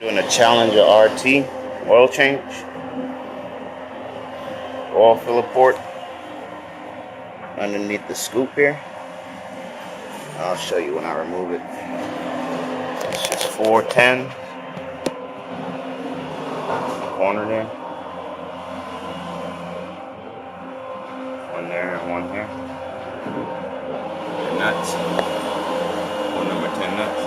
Doing a Challenger RT oil change, oil filler port underneath the scoop here. I'll show you when I remove it. It's just 410 corner there, one there and one here. The nuts, one number 10 nuts.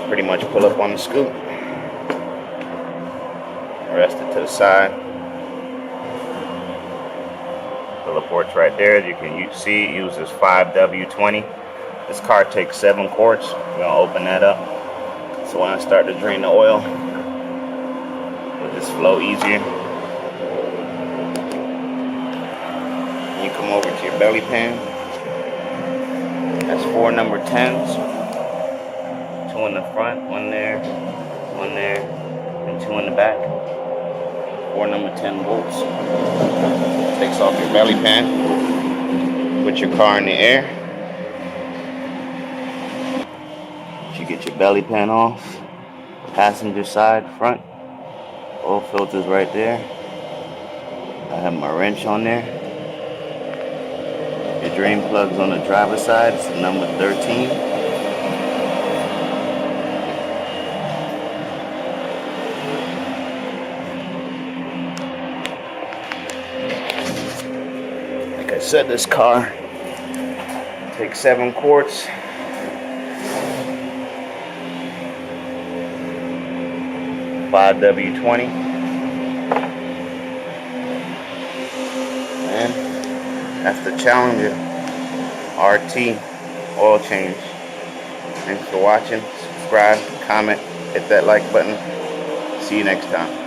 Pretty much pull up on the scoop, rest it to the side. Filler port's right there. As you can see, it uses 5W20. This car takes 7 quarts. We're gonna open that up, so when I start to drain the oil, it'll just flow easier. You come over to your belly pan. That's 4 number 10s. 2 in the front, one there, and 2 in the back. 4 number 10 bolts. Takes off your belly pan. Put your car in the air. You get your belly pan off. Passenger side, front. Oil filters right there. I have my wrench on there. Your drain plugs on the driver's side. It's number 13. I said, this car takes 7 quarts. $5W20. And that's the Challenger RT oil change. Thanks for watching. Subscribe, comment, hit that like button. See you next time.